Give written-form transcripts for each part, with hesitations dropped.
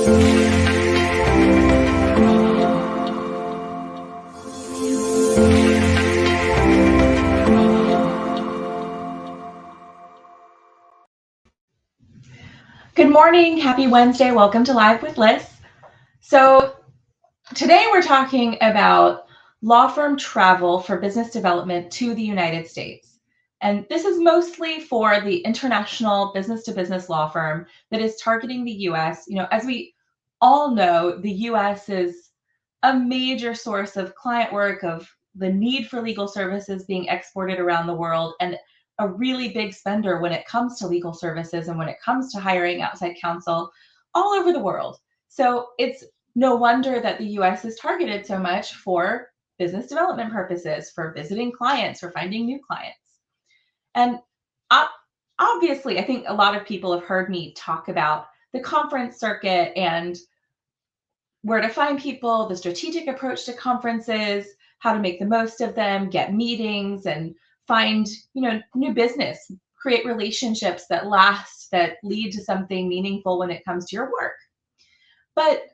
Good morning. Happy Wednesday. Welcome to Live with Liz. So today we're talking about law firm travel for business development to the United States. And this is mostly for the international business-to-business law firm that is targeting the US. As we all know, the US is a major source of client work, of the need for legal services being exported around the world, and a really big spender when it comes to legal services and when it comes to hiring outside counsel all over the world. So it's no wonder that the US is targeted so much for business development purposes, for visiting clients, for finding new clients. And obviously, I think a lot of people have heard me talk about the conference circuit and where to find people, the strategic approach to conferences, how to make the most of them, get meetings, and find, new business, create relationships that last, that lead to something meaningful when it comes to your work. But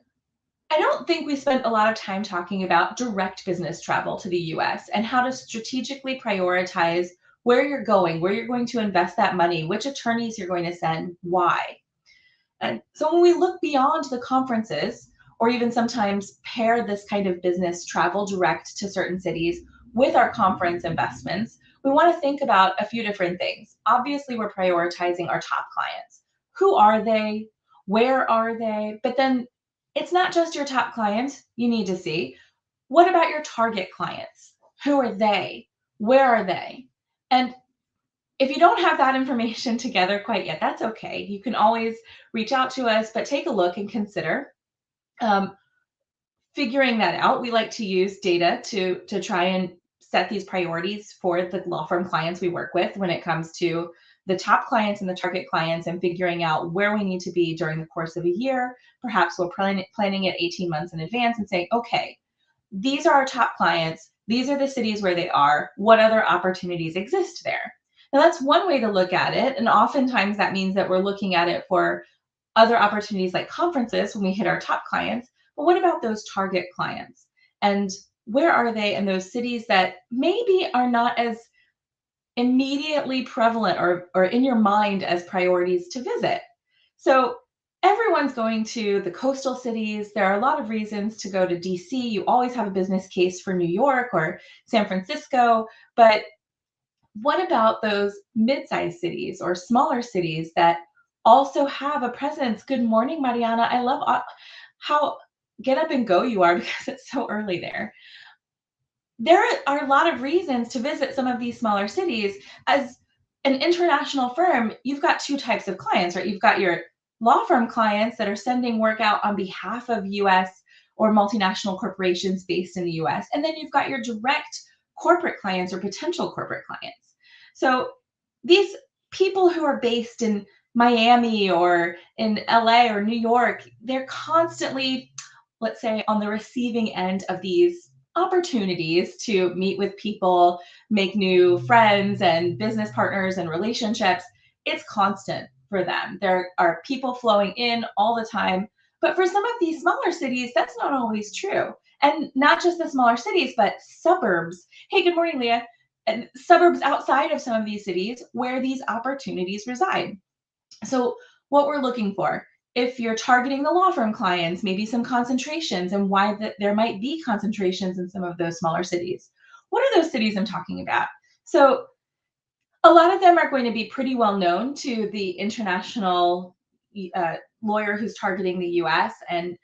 I don't think we spent a lot of time talking about direct business travel to the US and how to strategically prioritize where you're going to invest that money, which attorneys you're going to send, why. And so when we look beyond the conferences, or even sometimes pair this kind of business travel direct to certain cities with our conference investments, we want to think about a few different things. Obviously, we're prioritizing our top clients. Who are they? Where are they? But then it's not just your top clients you need to see. What about your target clients? Who are they? Where are they? And if you don't have that information together quite yet, that's okay. You can always reach out to us, but take a look and consider figuring that out. We like to use data to try and set these priorities for the law firm clients we work with when it comes to the top clients and the target clients, and figuring out where we need to be during the course of a year. Perhaps we're planning it 18 months in advance and saying, okay, these are our top clients. These are the cities where they are. What other opportunities exist there? Now, that's one way to look at it. And oftentimes that means that we're looking at it for other opportunities like conferences when we hit our top clients. But what about those target clients? And where are they in those cities that maybe are not as immediately prevalent or in your mind as priorities to visit? So everyone's going to the coastal cities. There are a lot of reasons to go to DC. You always have a business case for New York or San Francisco. But what about those mid-sized cities or smaller cities that also have a presence? Good morning, Mariana. I love how get up and go you are because it's so early there. There are a lot of reasons to visit some of these smaller cities. As an international firm, you've got two types of clients, right? You've got your law firm clients that are sending work out on behalf of US or multinational corporations based in the US. And then you've got your direct corporate clients or potential corporate clients. So these people who are based in Miami or in LA or New York, they're constantly, let's say, on the receiving end of these opportunities to meet with people, make new friends and business partners and relationships. It's constant for them. There are people flowing in all the time. But for some of these smaller cities, that's not always true. And not just the smaller cities, but suburbs. Hey, good morning, Leah. And suburbs outside of some of these cities where these opportunities reside. So what we're looking for, if you're targeting the law firm clients, maybe some concentrations and why there might be concentrations in some of those smaller cities. What are those cities I'm talking about? So a lot of them are going to be pretty well known to the international lawyer who's targeting the US, and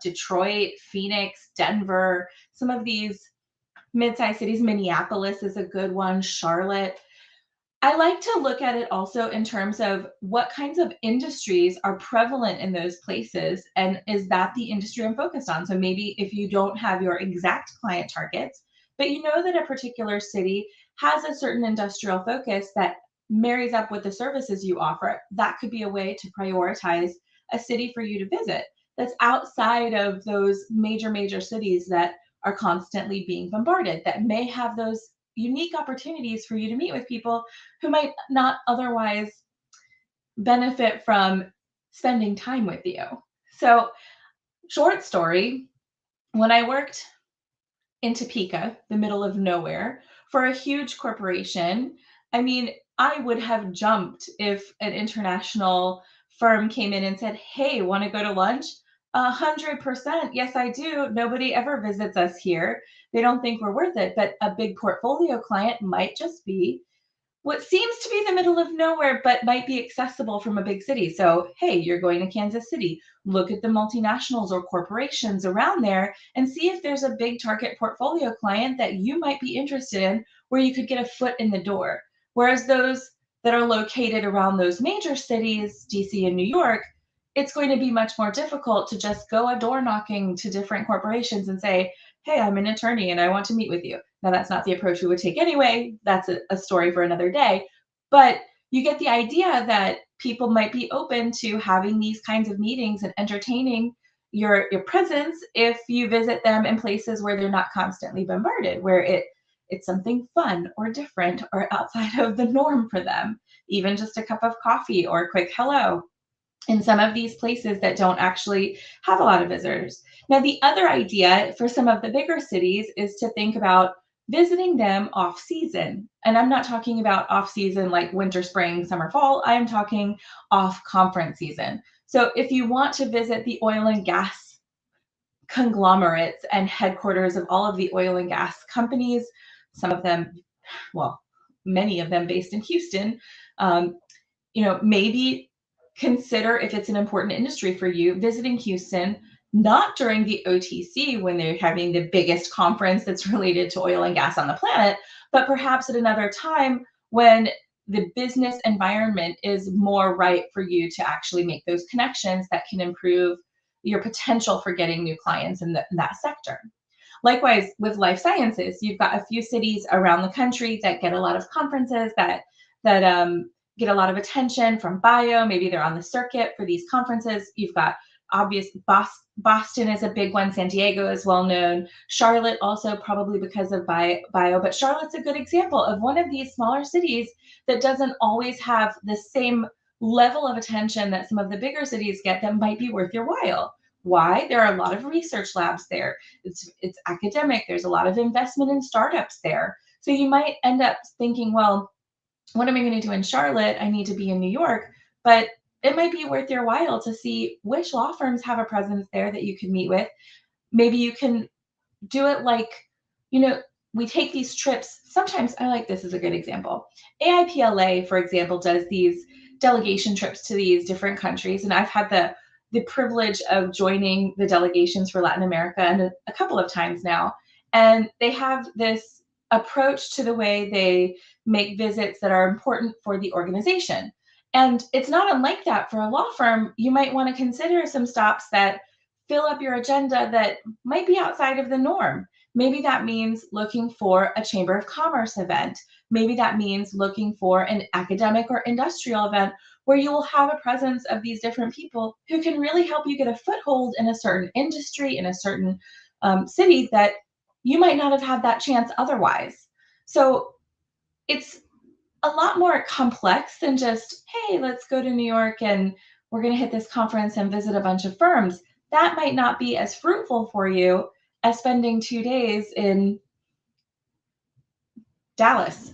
Detroit, Phoenix, Denver, some of these mid-sized cities. Minneapolis is a good one, Charlotte. I like to look at it also in terms of what kinds of industries are prevalent in those places, and is that the industry I'm focused on? So maybe if you don't have your exact client targets, but you know that a particular city has a certain industrial focus that marries up with the services you offer, that could be a way to prioritize a city for you to visit that's outside of those major cities that are constantly being bombarded, that may have those unique opportunities for you to meet with people who might not otherwise benefit from spending time with you. So, short story, when I worked in Topeka, the middle of nowhere, for a huge corporation, I mean, I would have jumped if an international firm came in and said, "Hey, want to go to lunch?" 100%. Yes, I do. Nobody ever visits us here. They don't think we're worth it. But a big portfolio client might just be what seems to be the middle of nowhere, but might be accessible from a big city. So, hey, you're going to Kansas City. Look at the multinationals or corporations around there and see if there's a big target portfolio client that you might be interested in where you could get a foot in the door. Whereas those that are located around those major cities, DC and New York, it's going to be much more difficult to just go a door knocking to different corporations and say, "Hey, I'm an attorney and I want to meet with you." Now, that's not the approach we would take anyway. That's a story for another day. But you get the idea that people might be open to having these kinds of meetings and entertaining your presence if you visit them in places where they're not constantly bombarded, where it's something fun or different or outside of the norm for them, even just a cup of coffee or a quick hello in some of these places that don't actually have a lot of visitors. Now, the other idea for some of the bigger cities is to think about visiting them off season. And I'm not talking about off season like winter, spring, summer, fall. I am talking off conference season. So if you want to visit the oil and gas conglomerates and headquarters of all of the oil and gas companies, some of them, well, many of them based in Houston, um, maybe consider if it's an important industry for you, visiting Houston, not during the OTC when they're having the biggest conference that's related to oil and gas on the planet, but perhaps at another time when the business environment is more right for you to actually make those connections that can improve your potential for getting new clients in that sector. Likewise, with life sciences, you've got a few cities around the country that get a lot of conferences that get a lot of attention from bio. Maybe they're on the circuit for these conferences. You've got obvious Boston is a big one. San Diego is well known. Charlotte also probably because of bio, but Charlotte's a good example of one of these smaller cities that doesn't always have the same level of attention that some of the bigger cities get that might be worth your while. Why? There are a lot of research labs there. It's academic. There's a lot of investment in startups there. So you might end up thinking, well, what am I going to do in Charlotte? I need to be in New York. But it might be worth your while to see which law firms have a presence there that you can meet with. Maybe you can do it like, you know, we take these trips. Sometimes I like this as a good example. AIPLA, for example, does these delegation trips to these different countries. And I've had the privilege of joining the delegations for Latin America and a couple of times now. And they have this approach to the way they make visits that are important for the organization. And it's not unlike that for a law firm. You might want to consider some stops that fill up your agenda that might be outside of the norm. Maybe that means looking for a Chamber of Commerce event. Maybe that means looking for an academic or industrial event where you will have a presence of these different people who can really help you get a foothold in a certain industry, in a certain city that you might not have had that chance otherwise. So it's a lot more complex than just, hey, let's go to New York and we're going to hit this conference and visit a bunch of firms. That might not be as fruitful for you as spending 2 days in Dallas.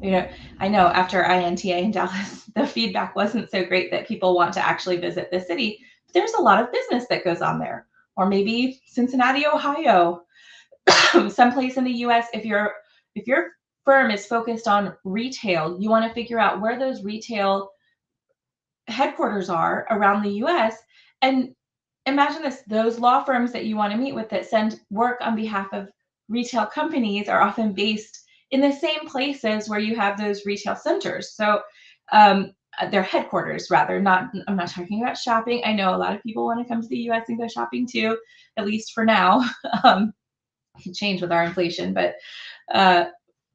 I know after INTA in Dallas, the feedback wasn't so great that people want to actually visit the city. There's a lot of business that goes on there. Or maybe Cincinnati, Ohio, someplace in the US. If your firm is focused on retail, you want to figure out where those retail headquarters are around the US. And imagine this, those law firms that you want to meet with that send work on behalf of retail companies are often based in the same places where you have those retail centers. So their headquarters rather, I'm not talking about shopping. I know a lot of people want to come to the US and go shopping too, at least for now. It can change with our inflation, but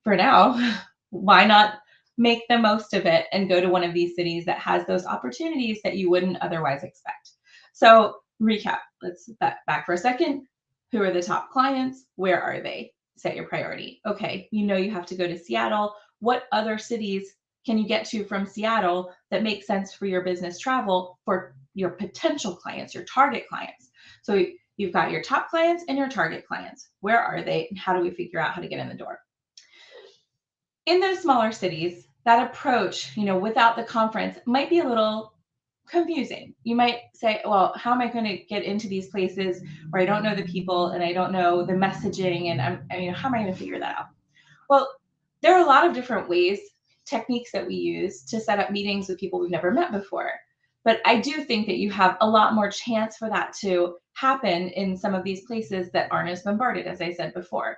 for now, why not make the most of it and go to one of these cities that has those opportunities that you wouldn't otherwise expect? So recap, let's back for a second. Who are the top clients? Where are they? Set your priority. Okay, you have to go to Seattle. What other cities can you get to from Seattle that make sense for your business travel for your potential clients, your target clients. So you've got your top clients and your target clients. Where are they, and how do we figure out how to get in the door? In those smaller cities, that approach, without the conference might be a little confusing. You might say, well, how am I going to get into these places where I don't know the people and I don't know the messaging, and how am I going to figure that out? Well, there are a lot of different ways, techniques that we use to set up meetings with people we've never met before. But I do think that you have a lot more chance for that to happen in some of these places that aren't as bombarded, as I said before.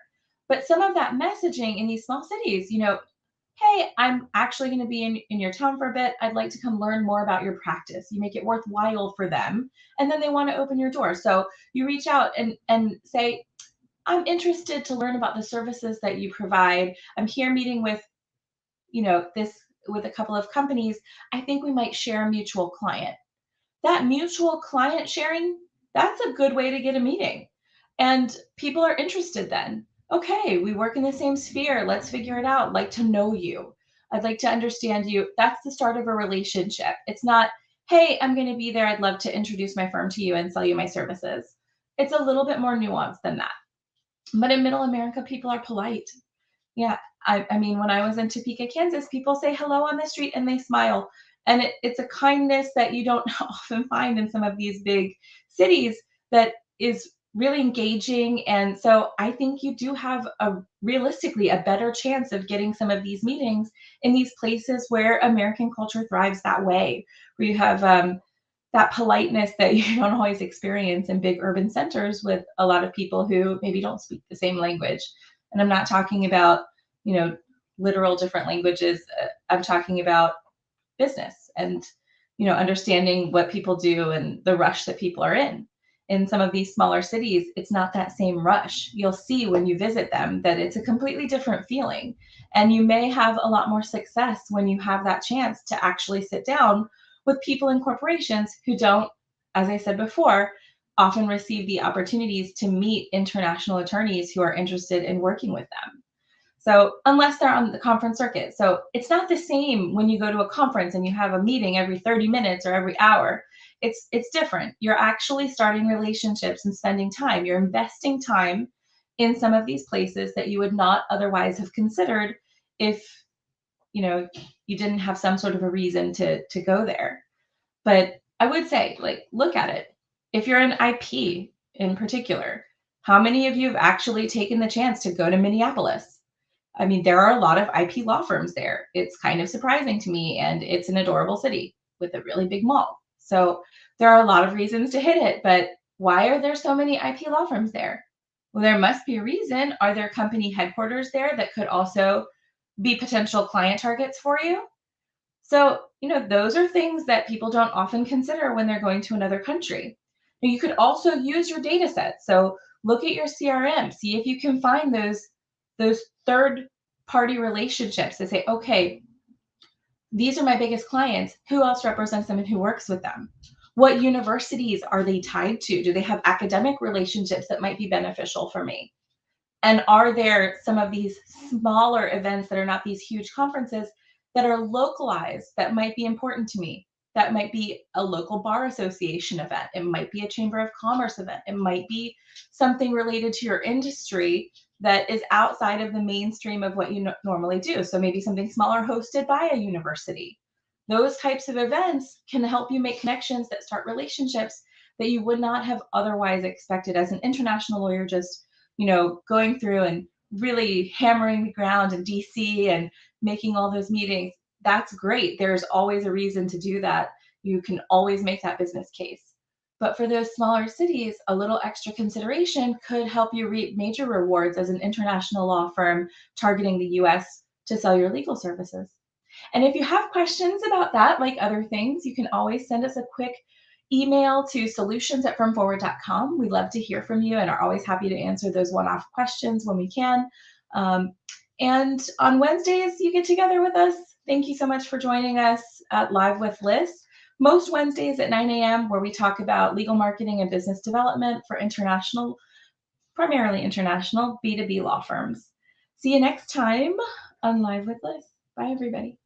But some of that messaging in these small cities, hey, I'm actually going to be in your town for a bit. I'd like to come learn more about your practice. You make it worthwhile for them. And then they want to open your door. So you reach out and say, I'm interested to learn about the services that you provide. I'm here meeting with, this with a couple of companies. I think we might share a mutual client. That mutual client sharing, that's a good way to get a meeting. And people are interested then. Okay, we work in the same sphere. Let's figure it out. I'd like to know you. I'd like to understand you. That's the start of a relationship. It's not, hey, I'm going to be there. I'd love to introduce my firm to you and sell you my services. It's a little bit more nuanced than that. But in middle America, people are polite. Yeah. I mean, when I was in Topeka, Kansas, people say hello on the street and they smile. And it's a kindness that you don't often find in some of these big cities that is really engaging. And so I think you do have realistically a better chance of getting some of these meetings in these places where American culture thrives that way, where you have that politeness that you don't always experience in big urban centers with a lot of people who maybe don't speak the same language. And I'm not talking about, literal different languages. I'm talking about business and, understanding what people do and the rush that people are in. In some of these smaller cities, it's not that same rush. You'll see when you visit them that it's a completely different feeling. And you may have a lot more success when you have that chance to actually sit down with people in corporations who don't, as I said before, often receive the opportunities to meet international attorneys who are interested in working with them. So unless they're on the conference circuit. So it's not the same when you go to a conference and you have a meeting every 30 minutes or every hour. It's different. You're actually starting relationships and spending time. You're investing time in some of these places that you would not otherwise have considered if, you didn't have some sort of a reason to go there. But I would say, look at it. If you're an IP in particular, how many of you have actually taken the chance to go to Minneapolis? I mean, there are a lot of IP law firms there. It's kind of surprising to me, and it's an adorable city with a really big mall. So there are a lot of reasons to hit it, but why are there so many IP law firms there? Well, there must be a reason. Are there company headquarters there that could also be potential client targets for you? So, those are things that people don't often consider when they're going to another country. Now, you could also use your data set. So look at your CRM, see if you can find those third party relationships that say, okay, these are my biggest clients. Who else represents them and who works with them? What universities are they tied to? Do they have academic relationships that might be beneficial for me? And are there some of these smaller events that are not these huge conferences that are localized that might be important to me? That might be a local bar association event. It might be a chamber of commerce event. It might be something related to your industry that is outside of the mainstream of what you normally do. So maybe something smaller hosted by a university. Those types of events can help you make connections that start relationships that you would not have otherwise expected as an international lawyer, just going through and really hammering the ground in DC and making all those meetings. That's great. There's always a reason to do that. You can always make that business case. But for those smaller cities, a little extra consideration could help you reap major rewards as an international law firm targeting the US to sell your legal services. And if you have questions about that, like other things, you can always send us a quick email to solutions@firmforward.com. We love to hear from you and are always happy to answer those one-off questions when we can. And on Wednesdays, you get together with us. Thank you so much for joining us at Live with Liz. Most Wednesdays at 9 a.m., where we talk about legal marketing and business development for international, primarily international B2B law firms. See you next time on Live with Liz. Bye, everybody.